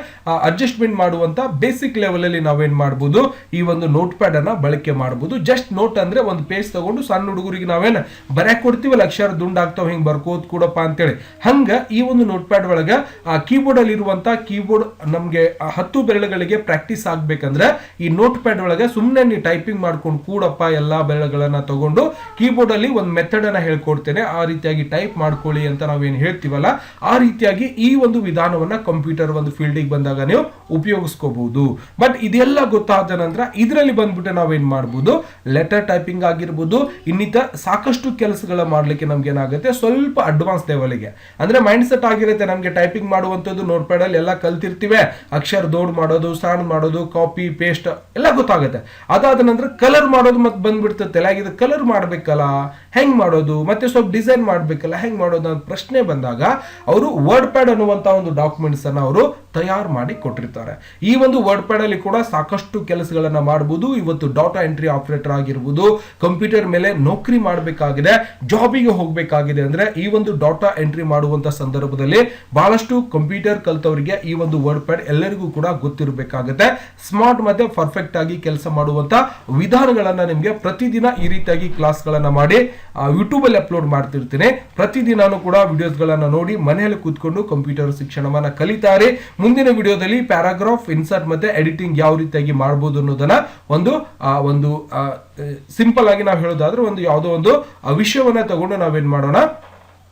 ಅಡ್ಜಸ್ಟ್ಮೆಂಟ್ ಮಾಡುವಂತ ಬೇಸಿಕ್ ಲೆವೆಲ್ ಅಲ್ಲಿ ನಾವೇನ್ ಮಾಡಬಹುದು, ಈ ಒಂದು ನೋಟ್ ಪ್ಯಾಡ್ ಅನ್ನ ಬಳಕೆ ಮಾಡಬಹುದು. ಜಸ್ಟ್ ನೋಟ್ ಅಂದ್ರೆ ಒಂದು ಪೇಜ್ ತಗೊಂಡು ಸಣ್ಣ ಹುಡುಗರಿಗೆ ನಾವೇನ್ ಬರ್ಯಾಕ್ ಕೊಡ್ತೀವಲ್ಲ, ಅಕ್ಷರ ದುಂಡಾಗ್ತಾವ ಹಿಂಗ್ ಬರ್ಕೋದ್ ಕೂಡಪ್ಪ ಅಂತೇಳಿ, ಹಂಗ ಈ ಒಂದು ನೋಟ್ ಪ್ಯಾಡ್ ಒಳಗ ಆ ಕೀಬೋರ್ಡ್ ಅಲ್ಲಿ ಇರುವಂತಹ ಕೀಬೋರ್ಡ್ ನಮ್ಗೆ 10 ಬೆರಳುಗಳಿಗೆ ಪ್ರಾಕ್ಟೀಸ್ ಆಗ್ಬೇಕಂದ್ರೆ ಈ ನೋಟ್ ಪ್ಯಾಡ್ ಒಳಗೆ ಸುಮ್ಮನೆ ನೀವು ಟೈಪಿಂಗ್ ಮಾಡ್ಕೊಂಡು ಕೂಡಪ್ಪ ಎಲ್ಲಾ ಬೆರಳುಗಳನ್ನ ತಗೊಂಡು ಕೀಬೋರ್ಡ್ ಅಲ್ಲಿ ಒಂದು ಮೆಥಡ್ ಅನ್ನ ಹೇಳ್ಕೊಡ್ತೇನೆ, ಆ ರೀತಿಯಾಗಿ ಟೈಪ್ ಮಾಡ್ಕೊಳ್ಳಿ ಅಂತ ನಾವೇನ್ ಹೇಳ್ತೀವಲ್ಲ, ಆ ರೀತಿಯಾಗಿ ಈ ಒಂದು ವಿಧಾನವನ್ನ ಕಂಪ್ಯೂಟರ್ ಒಂದು ಫೀಲ್ಡಿಗೆ ಬಂದಾಗ ನೀವು ಉಪಯೋಗಿಸ್ಕೋಬಹುದು. ಬಟ್ ಇದೆಲ್ಲ ಗೊತ್ತಾದ ನಂತರ ಇದರಲ್ಲಿ ಬಂದ್ಬಿಟ್ಟು ನಾವೇನ್ ಮಾಡಬಹುದು, ಲೆಟರ್ ಟೈಪಿಂಗ್ ಆಗಿರ್ಬೋದು, ಇನ್ನಿತ ಸಾಕಷ್ಟು ಕೆಲಸಗಳ ಮಾಡ್ಲಿಕ್ಕೆ ನಮ್ಗೆ ಏನಾಗುತ್ತೆ ಸ್ವಲ್ಪ ಅಡ್ವಾನ್ಸ್ ಲೆವೆಲ್ಗೆ ಅಂದ್ರೆ ಮೈಂಡ್ ಸೆಟ್ ಆಗಿರುತ್ತೆ. ನಮ್ಗೆ ಟೈಪಿಂಗ್ ಮಾಡುವಂತದ್ದು ನೋಟ್ ಪ್ಯಾಡ್ ಅಲ್ಲಿ ಎಲ್ಲ ಕಲ್ತಿರ್ತೀವಿ, ಅಕ್ಷರ ದೊಡ್ಡ ಮಾಡೋದು, ಸಣ್ಣ ಮಾಡೋದು, ಕಾಪಿ ಪೇಸ್ಟ್ ಎಲ್ಲ ಗೊತ್ತಾಗುತ್ತೆ. ಅದಾದ ನಂತರ ಕಲರ್ ಮಾಡೋದು ಮತ್ತೆ ಬಂದ್ಬಿಡ್ತದೆ, ಇದು ಕಲರ್ ಮಾಡ್ಬೇಕಲ್ಲ ಹೆಂಗ್ ಮಾಡೋದು, ಮತ್ತೆ ಸ್ವಲ್ಪ ಡಿಸೈನ್ ಮಾಡ್ಬೇಕಲ್ಲ ಹೆಂಗ್ ಮಾಡೋದು ಅಂತ ಪ್ರಶ್ನೆ ಬಂದಾಗ ಅವರು ವರ್ಡ್ ಪ್ಯಾಡ್ ಅನ್ನುವಂತ ಒಂದು ಡಾಕ್ಯುಮೆಂಟ್ಸ್ ಅನ್ನ ಅವರು ತಯಾರು ಮಾಡಿ ಕೊಟ್ಟಿರ್ತಾರೆ. ಈ ಒಂದು ವರ್ಡ್ ಪ್ಯಾಡ್ ಅಲ್ಲಿ ಕೂಡ ಸಾಕಷ್ಟು ಕೆಲಸಗಳನ್ನ ಮಾಡಬಹುದು. ಇವತ್ತು ಡಾಟಾ ಎಂಟ್ರಿ ಆಪರೇಟರ್ ಆಗಿರ್ಬೋದು, ಕಂಪ್ಯೂಟರ್ ಮೇಲೆ ನೌಕರಿ ಮಾಡಬೇಕಾಗಿದೆ, ಜಾಬಿಗೆ ಹೋಗಬೇಕಾಗಿದೆ ಅಂದ್ರೆ ಈ ಒಂದು ಡಾಟಾ ಎಂಟ್ರಿ ಮಾಡುವಂತ ಸಂದರ್ಭದಲ್ಲಿ ಬಹಳಷ್ಟು ಕಂಪ್ಯೂಟರ್ ಕಲ್ತವರಿಗೆ ಈ ಒಂದು ವರ್ಡ್ ಪ್ಯಾಡ್ ಎಲ್ಲರಿಗೂ ಕೂಡ ಗೊತ್ತಿರಬೇಕಾಗುತ್ತೆ. ಸ್ಮಾರ್ಟ್ ಮತ್ತೆ ಪರ್ಫೆಕ್ಟ್ ಆಗಿ ಕೆಲಸ ಮಾಡುವಂತ ವಿಧಾನಗಳನ್ನ ನಿಮಗೆ ಪ್ರತಿದಿನ ಈ ರೀತಿಯಾಗಿ ಕ್ಲಾಸ್ ಗಳನ್ನ ಮಾಡಿ ಯೂಟ್ಯೂಬ್ ಅಲ್ಲಿ ಅಪ್ಲೋಡ್ ಮಾಡ್ತಿರ್ತೀನಿ. ಪ್ರತಿದಿನಾನು ಕೂಡ ವಿಡಿಯೋಸ್ ಗಳನ್ನ ನೋಡಿ ಮನೆಯಲ್ಲಿ ಕೂತ್ಕೊಂಡು ಕಂಪ್ಯೂಟರ್ ಶಿಕ್ಷಣವನ್ನ ಕಲಿತಾರೆ. ಮುಂದಿನ ವಿಡಿಯೋದಲ್ಲಿ ಪ್ಯಾರಾಗ್ರಾಫ್, ಇನ್ಸರ್ಟ್ ಮತ್ತೆ ಎಡಿಟಿಂಗ್ ಯಾವ ರೀತಿಯಾಗಿ ಮಾಡಬಹುದು ಅನ್ನೋದನ್ನ ಒಂದು ಸಿಂಪಲ್ ಆಗಿ ನಾವು ಹೇಳೋದಾದ್ರೆ ಒಂದು ಯಾವುದೋ ಒಂದು ವಿಷಯವನ್ನ ತಗೊಂಡು ನಾವೇನ್ ಮಾಡೋಣ,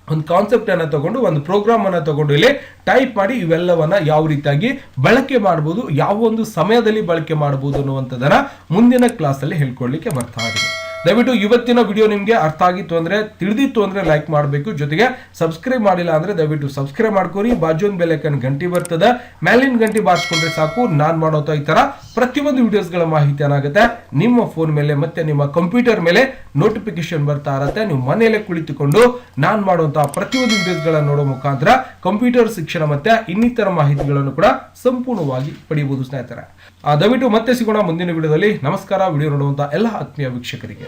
ಒಂದು ಕಾನ್ಸೆಪ್ಟ್ ಅನ್ನ ತಗೊಂಡು ಒಂದು ಪ್ರೋಗ್ರಾಮ್ ಅನ್ನ ತಗೊಂಡು ಇಲ್ಲಿ ಟೈಪ್ ಮಾಡಿ ಇವೆಲ್ಲವನ್ನ ಯಾವ ರೀತಿಯಾಗಿ ಬಳಕೆ ಮಾಡಬಹುದು, ಯಾವ ಒಂದು ಸಮಯದಲ್ಲಿ ಬಳಕೆ ಮಾಡಬಹುದು ಅನ್ನುವಂಥದ್ದನ್ನ ಮುಂದಿನ ಕ್ಲಾಸ್ ಅಲ್ಲಿ ಹೇಳ್ಕೊಳ್ಳಿಕ್ಕೆ ಬರ್ತಾ ಇದ್ದೀನಿ. ದಯವಿಟ್ಟು ಇವತ್ತಿನ ವಿಡಿಯೋ ನಿಮ್ಗೆ ಅರ್ಥ ಆಗಿತ್ತು ಅಂದ್ರೆ, ತಿಳಿದಿತ್ತು ಅಂದ್ರೆ ಲೈಕ್ ಮಾಡಬೇಕು. ಜೊತೆಗೆ ಸಬ್ಸ್ಕ್ರೈಬ್ ಮಾಡಿಲ್ಲ ಅಂದ್ರೆ ದಯವಿಟ್ಟು ಸಬ್ಸ್ಕ್ರೈಬ್ ಮಾಡ್ಕೊರಿ. ಬಾಜು ಒಂದು ಬೆಲ್ ಐಕಾನ್ ಗಂಟೆ ಬರ್ತದೆ, ಮೇಲಿನ ಗಂಟೆ ಬಾರಿಸ್ಕೊಂಡ್ರೆ ಸಾಕು. ನಾನ್ ಮಾಡೋತ ಈ ತರ ಪ್ರತಿಯೊಂದು ವಿಡಿಯೋಸ್ಗಳ ಮಾಹಿತಿ ಏನಾಗುತ್ತೆ ನಿಮ್ಮ ಫೋನ್ ಮೇಲೆ ಮತ್ತೆ ನಿಮ್ಮ ಕಂಪ್ಯೂಟರ್ ಮೇಲೆ ನೋಟಿಫಿಕೇಶನ್ ಬರ್ತಾ ಇರತ್ತೆ. ನೀವು ಮನೆಯಲ್ಲೇ ಕುಳಿತುಕೊಂಡು ನಾನ್ ಮಾಡುವಂತಹ ಪ್ರತಿಯೊಂದು ವಿಡಿಯೋಸ್ಗಳನ್ನ ನೋಡೋ ಮುಖಾಂತರ ಕಂಪ್ಯೂಟರ್ ಶಿಕ್ಷಣ ಮತ್ತೆ ಇನ್ನಿತರ ಮಾಹಿತಿಗಳನ್ನು ಕೂಡ ಸಂಪೂರ್ಣವಾಗಿ ಪಡೆಯಬಹುದು ಸ್ನೇಹಿತರೆ. ದಯವಿಟ್ಟು ಮತ್ತೆ ಸಿಗೋಣ ಮುಂದಿನ ವಿಡಿಯೋದಲ್ಲಿ. ನಮಸ್ಕಾರ. ವಿಡಿಯೋ ನೋಡುವಂತಹ ಎಲ್ಲ ಆತ್ಮೀಯ ವೀಕ್ಷಕರಿಗೆ.